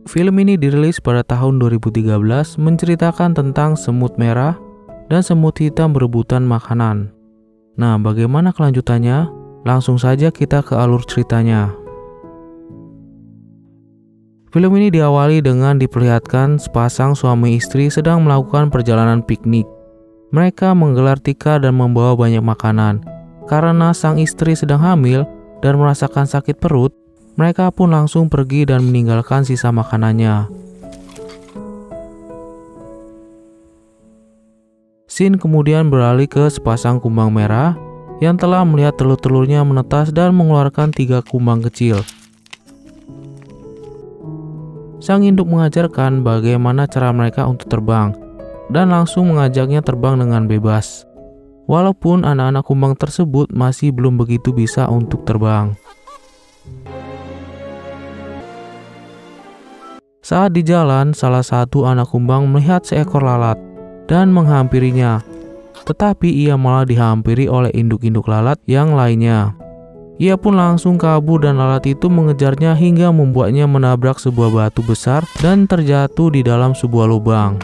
Film ini dirilis pada tahun 2013 menceritakan tentang semut merah dan semut hitam berebutan makanan. Nah, bagaimana kelanjutannya? Langsung saja kita ke alur ceritanya. Film ini diawali dengan diperlihatkan sepasang suami istri sedang melakukan perjalanan piknik. Mereka menggelar tikar dan membawa banyak makanan. Karena sang istri sedang hamil dan merasakan sakit perut, mereka pun langsung pergi dan meninggalkan sisa makanannya. Scene kemudian beralih ke sepasang kumbang merah yang telah melihat telur-telurnya menetas dan mengeluarkan 3 kumbang kecil. Sang induk mengajarkan bagaimana cara mereka untuk terbang dan langsung mengajaknya terbang dengan bebas. Walaupun anak-anak kumbang tersebut masih belum begitu bisa untuk terbang. Saat di jalan, salah satu anak kumbang melihat seekor lalat dan menghampirinya. Tetapi ia malah dihampiri oleh induk-induk lalat yang lainnya. Ia pun langsung kabur dan lalat itu mengejarnya hingga membuatnya menabrak sebuah batu besar dan terjatuh di dalam sebuah lubang.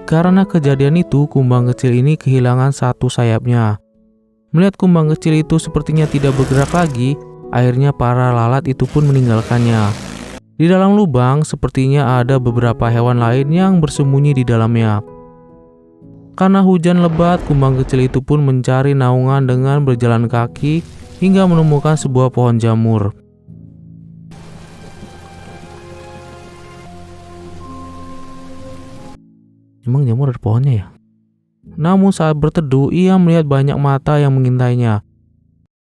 Karena kejadian itu, kumbang kecil ini kehilangan satu sayapnya. Melihat kumbang kecil itu sepertinya tidak bergerak lagi, akhirnya para lalat itu pun meninggalkannya. Di dalam lubang, sepertinya ada beberapa hewan lain yang bersembunyi di dalamnya. Karena hujan lebat, kumbang kecil itu pun mencari naungan dengan berjalan kaki hingga menemukan sebuah pohon jamur. Emang jamur ada pohonnya ya? Namun saat berteduh, ia melihat banyak mata yang mengintainya.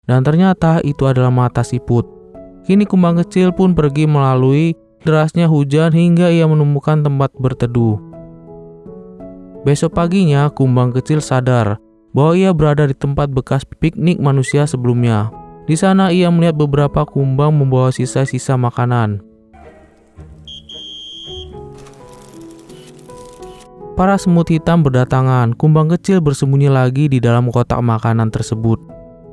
Dan ternyata itu adalah mata siput. Kini kumbang kecil pun pergi melalui derasnya hujan hingga ia menemukan tempat berteduh. Besok paginya, kumbang kecil sadar bahwa ia berada di tempat bekas piknik manusia sebelumnya. Di sana ia melihat beberapa kumbang membawa sisa-sisa makanan. Para semut hitam berdatangan. Kumbang kecil bersembunyi lagi di dalam kotak makanan tersebut.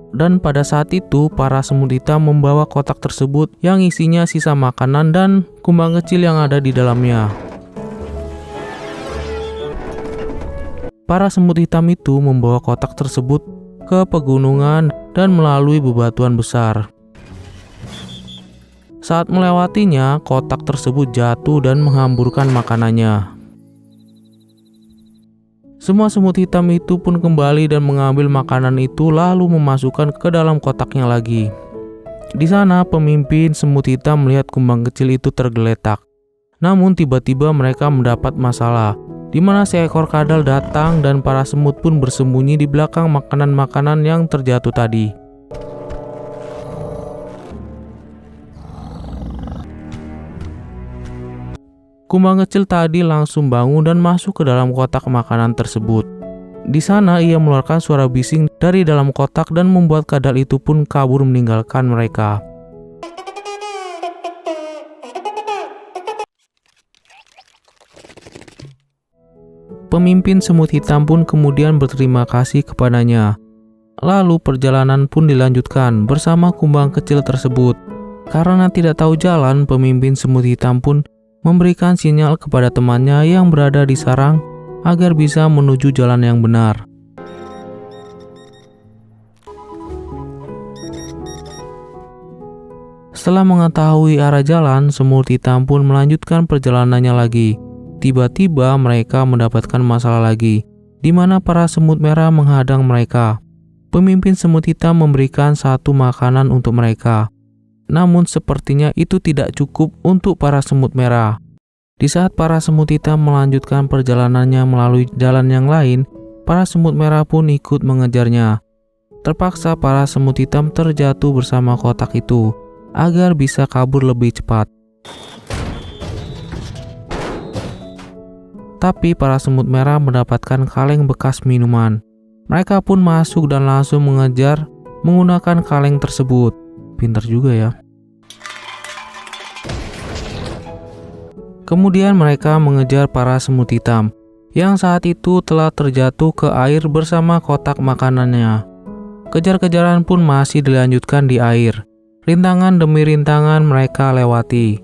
Dan pada saat itu, para semut hitam membawa kotak tersebut yang isinya sisa makanan dan kumbang kecil yang ada di dalamnya. Para semut hitam itu membawa kotak tersebut ke pegunungan dan melalui bebatuan besar. Saat melewatinya, kotak tersebut jatuh dan menghamburkan makanannya. Semua semut hitam itu pun kembali dan mengambil makanan itu lalu memasukkan ke dalam kotaknya lagi. Di sana pemimpin semut hitam melihat kumbang kecil itu tergeletak. Namun tiba-tiba mereka mendapat masalah, di mana seekor kadal datang dan para semut pun bersembunyi di belakang makanan-makanan yang terjatuh tadi. Kumbang kecil tadi langsung bangun dan masuk ke dalam kotak makanan tersebut. Di sana ia mengeluarkan suara bising dari dalam kotak dan membuat kadal itu pun kabur meninggalkan mereka. Pemimpin semut hitam pun kemudian berterima kasih kepadanya. Lalu perjalanan pun dilanjutkan bersama kumbang kecil tersebut. Karena tidak tahu jalan, pemimpin semut hitam pun memberikan sinyal kepada temannya yang berada di sarang agar bisa menuju jalan yang benar. Setelah mengetahui arah jalan, semut hitam pun melanjutkan perjalanannya lagi. Tiba-tiba mereka mendapatkan masalah lagi, di mana para semut merah menghadang mereka. Pemimpin semut hitam memberikan satu makanan untuk mereka. Namun sepertinya itu tidak cukup untuk para semut merah. Di saat para semut hitam melanjutkan perjalanannya melalui jalan yang lain, para semut merah pun ikut mengejarnya. Terpaksa para semut hitam terjatuh bersama kotak itu agar bisa kabur lebih cepat. Tapi para semut merah mendapatkan kaleng bekas minuman. Mereka pun masuk dan langsung mengejar menggunakan kaleng tersebut. Pintar juga ya. Kemudian mereka mengejar para semut hitam yang saat itu telah terjatuh ke air bersama kotak makanannya. Kejar-kejaran pun masih dilanjutkan di air. Rintangan demi rintangan mereka lewati.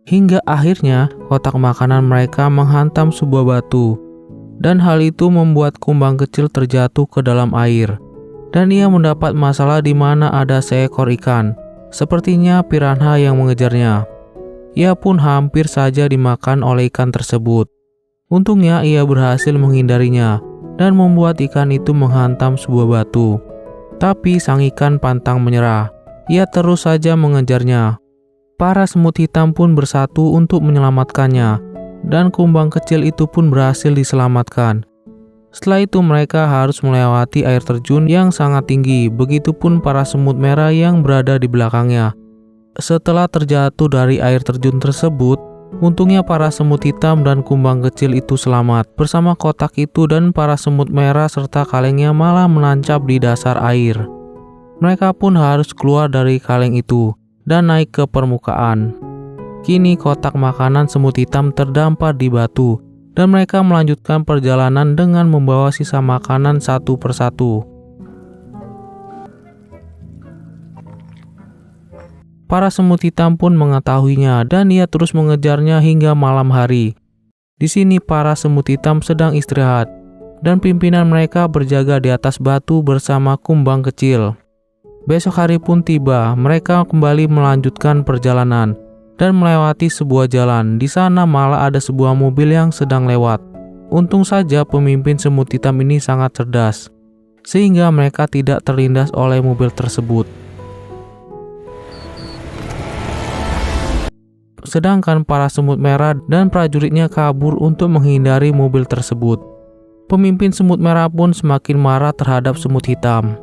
Hingga akhirnya kotak makanan mereka menghantam sebuah batu. Dan hal itu membuat kumbang kecil terjatuh ke dalam air. Dan ia mendapat masalah di mana ada seekor ikan. Sepertinya piranha yang mengejarnya. Ia pun hampir saja dimakan oleh ikan tersebut. Untungnya ia berhasil menghindarinya dan membuat ikan itu menghantam sebuah batu. Tapi sang ikan pantang menyerah. Ia terus saja mengejarnya. Para semut hitam pun bersatu untuk menyelamatkannya, dan kumbang kecil itu pun berhasil diselamatkan. Setelah itu mereka harus melewati air terjun yang sangat tinggi, begitupun para semut merah yang berada di belakangnya. Setelah terjatuh dari air terjun tersebut, untungnya para semut hitam dan kumbang kecil itu selamat. Bersama kotak itu dan para semut merah serta kalengnya malah menancap di dasar air. Mereka pun harus keluar dari kaleng itu dan naik ke permukaan. Kini kotak makanan semut hitam terdampar di batu, dan mereka melanjutkan perjalanan dengan membawa sisa makanan satu persatu. Para semut hitam pun mengetahuinya dan ia terus mengejarnya hingga malam hari. Di sini para semut hitam sedang istirahat dan pimpinan mereka berjaga di atas batu bersama kumbang kecil. Besok hari pun tiba, mereka kembali melanjutkan perjalanan dan melewati sebuah jalan. Di sana malah ada sebuah mobil yang sedang lewat. Untung saja pemimpin semut hitam ini sangat cerdas, sehingga mereka tidak terlindas oleh mobil tersebut. Sedangkan para semut merah dan prajuritnya kabur untuk menghindari mobil tersebut. Pemimpin semut merah pun semakin marah terhadap semut hitam.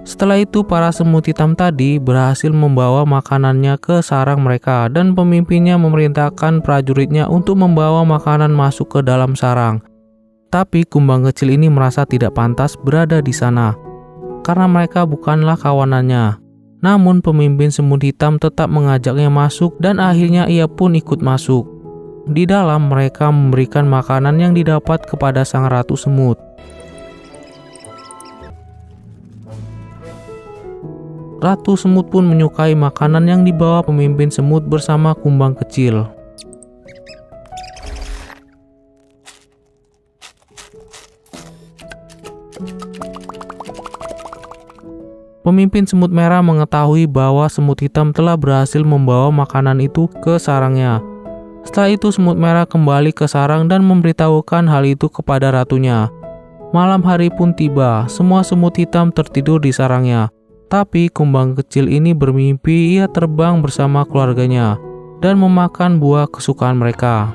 Setelah itu para semut hitam tadi berhasil membawa makanannya ke sarang mereka dan pemimpinnya memerintahkan prajuritnya untuk membawa makanan masuk ke dalam sarang. Tapi kumbang kecil ini merasa tidak pantas berada di sana karena mereka bukanlah kawanannya. Namun pemimpin semut hitam tetap mengajaknya masuk dan akhirnya ia pun ikut masuk. Di dalam mereka memberikan makanan yang didapat kepada sang ratu semut. Ratu semut pun menyukai makanan yang dibawa pemimpin semut bersama kumbang kecil. Pemimpin semut merah mengetahui bahwa semut hitam telah berhasil membawa makanan itu ke sarangnya. Setelah itu semut merah kembali ke sarang dan memberitahukan hal itu kepada ratunya. Malam hari pun tiba, semua semut hitam tertidur di sarangnya. Tapi kumbang kecil ini bermimpi ia terbang bersama keluarganya dan memakan buah kesukaan mereka.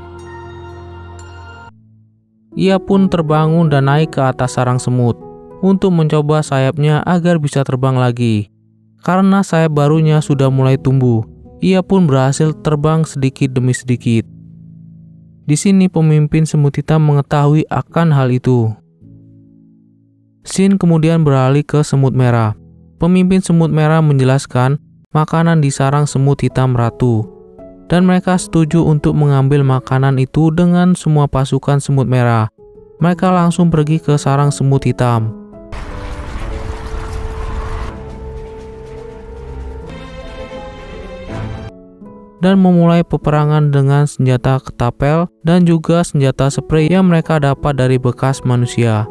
Ia pun terbangun dan naik ke atas sarang semut untuk mencoba sayapnya agar bisa terbang lagi. Karena sayap barunya sudah mulai tumbuh, ia pun berhasil terbang sedikit demi sedikit. Di sini pemimpin semut hitam mengetahui akan hal itu. Scene kemudian beralih ke semut merah. Pemimpin semut merah menjelaskan makanan di sarang semut hitam ratu, dan mereka setuju untuk mengambil makanan itu dengan semua pasukan semut merah. Mereka langsung pergi ke sarang semut hitam. Dan memulai peperangan dengan senjata ketapel dan juga senjata spray yang mereka dapat dari bekas manusia.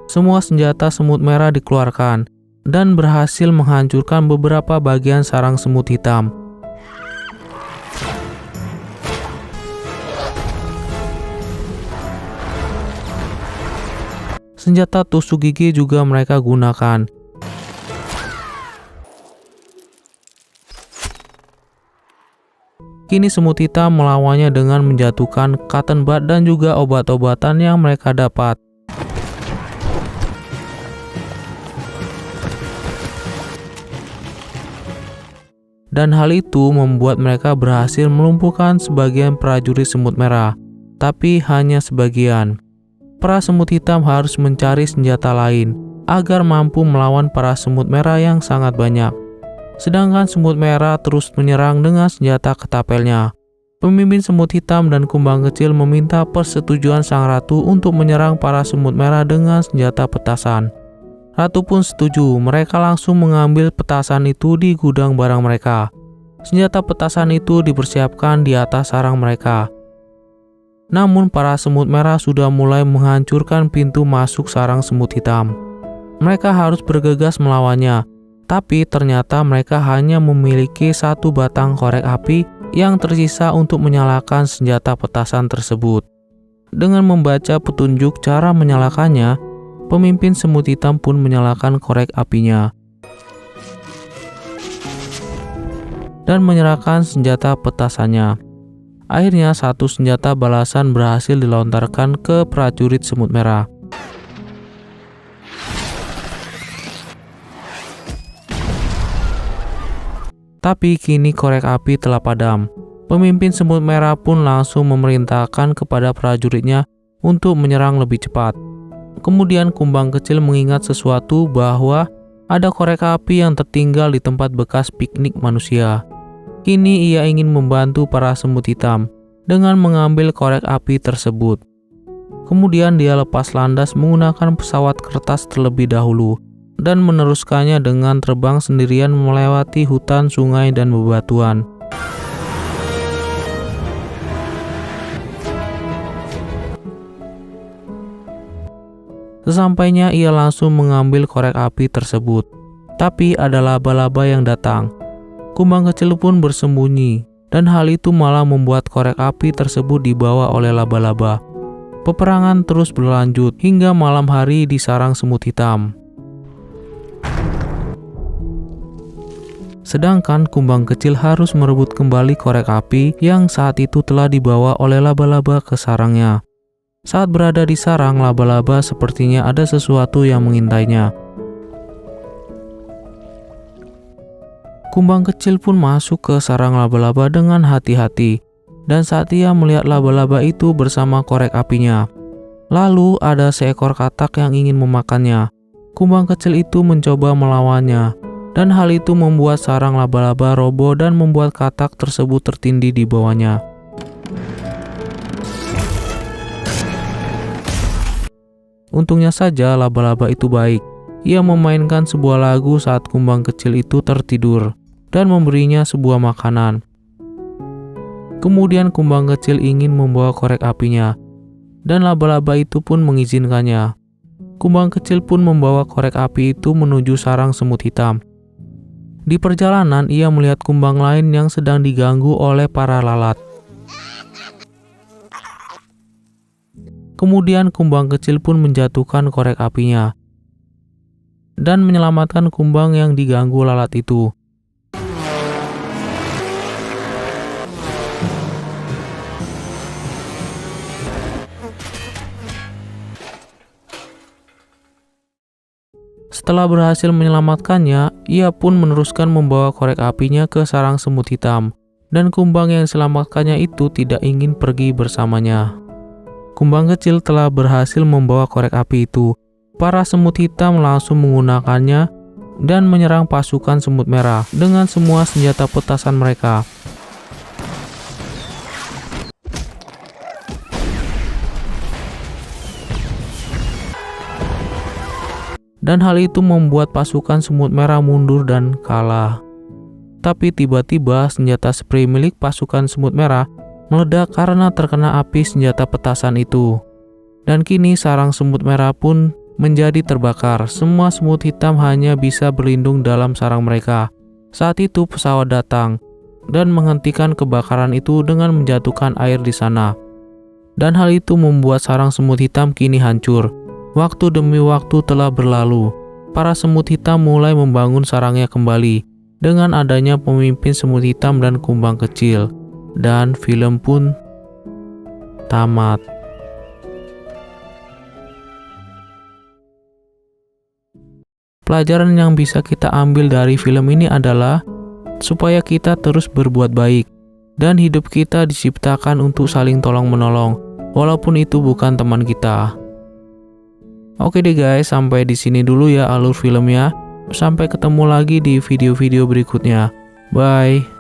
Semua senjata semut merah dikeluarkan dan berhasil menghancurkan beberapa bagian sarang semut hitam. Senjata tusuk gigi juga mereka gunakan. Kini semut hitam melawannya dengan menjatuhkan cotton bud dan juga obat-obatan yang mereka dapat. Dan hal itu membuat mereka berhasil melumpuhkan sebagian prajurit semut merah, tapi hanya sebagian. Para semut hitam harus mencari senjata lain agar mampu melawan para semut merah yang sangat banyak. Sedangkan semut merah terus menyerang dengan senjata ketapelnya. Pemimpin semut hitam dan kumbang kecil meminta persetujuan sang ratu untuk menyerang para semut merah dengan senjata petasan. Ratu pun setuju, mereka langsung mengambil petasan itu di gudang barang mereka. senjata petasan itu dipersiapkan di atas sarang mereka. Namun para semut merah sudah mulai menghancurkan pintu masuk sarang semut hitam. Mereka harus bergegas melawannya, tapi ternyata mereka hanya memiliki satu batang korek api yang tersisa untuk menyalakan senjata petasan tersebut. Dengan membaca petunjuk cara menyalakannya, pemimpin semut hitam pun menyalakan korek apinya dan menyerahkan senjata petasannya. Akhirnya satu senjata balasan berhasil dilontarkan ke prajurit semut merah. Tapi kini korek api telah padam. Pemimpin semut merah pun langsung memerintahkan kepada prajuritnya untuk menyerang lebih cepat. Kemudian kumbang kecil mengingat sesuatu, bahwa ada korek api yang tertinggal di tempat bekas piknik manusia. Kini ia ingin membantu para semut hitam dengan mengambil korek api tersebut. Kemudian dia lepas landas menggunakan pesawat kertas terlebih dahulu dan meneruskannya dengan terbang sendirian melewati hutan, sungai, dan bebatuan. Sesampainya ia langsung mengambil korek api tersebut. Tapi ada laba-laba yang datang. Kumbang kecil pun bersembunyi, dan hal itu malah membuat korek api tersebut dibawa oleh laba-laba. Peperangan terus berlanjut hingga malam hari di sarang semut hitam. Sedangkan kumbang kecil harus merebut kembali korek api yang saat itu telah dibawa oleh laba-laba ke sarangnya. Saat berada di sarang, laba-laba sepertinya ada sesuatu yang mengintainya. Kumbang kecil pun masuk ke sarang laba-laba dengan hati-hati, dan saat ia melihat laba-laba itu bersama korek apinya, lalu ada seekor katak yang ingin memakannya. Kumbang kecil itu mencoba melawannya, dan hal itu membuat sarang laba-laba roboh dan membuat katak tersebut tertindih di bawahnya. Untungnya saja laba-laba itu baik. Ia memainkan sebuah lagu saat kumbang kecil itu tertidur dan memberinya sebuah makanan. Kemudian kumbang kecil ingin membawa korek apinya, dan laba-laba itu pun mengizinkannya. Kumbang kecil pun membawa korek api itu menuju sarang semut hitam. Di perjalanan ia melihat kumbang lain yang sedang diganggu oleh para lalat. Kemudian kumbang kecil pun menjatuhkan korek apinya dan menyelamatkan kumbang yang diganggu lalat itu. Setelah berhasil menyelamatkannya, ia pun meneruskan membawa korek apinya ke sarang semut hitam, dan kumbang yang diselamatkannya itu tidak ingin pergi bersamanya. Kumbang kecil telah berhasil membawa korek api itu. Para semut hitam langsung menggunakannya dan menyerang pasukan semut merah dengan semua senjata petasan mereka. Dan hal itu membuat pasukan semut merah mundur dan kalah. Tapi tiba-tiba senjata spray milik pasukan semut merah meledak karena terkena api senjata petasan itu. Dan kini sarang semut merah pun menjadi terbakar. Semua semut hitam hanya bisa berlindung dalam sarang mereka. Saat itu pesawat datang dan menghentikan kebakaran itu dengan menjatuhkan air di sana. Dan hal itu membuat sarang semut hitam kini hancur. Waktu demi waktu telah berlalu. Para semut hitam mulai membangun sarangnya kembali dengan adanya pemimpin semut hitam dan kumbang kecil. Dan film pun tamat. Pelajaran yang bisa kita ambil dari film ini adalah supaya kita terus berbuat baik dan hidup kita diciptakan untuk saling tolong-menolong walaupun itu bukan teman kita. Oke deh guys, sampai di sini dulu ya alur filmnya. Sampai ketemu lagi di video-video berikutnya. Bye.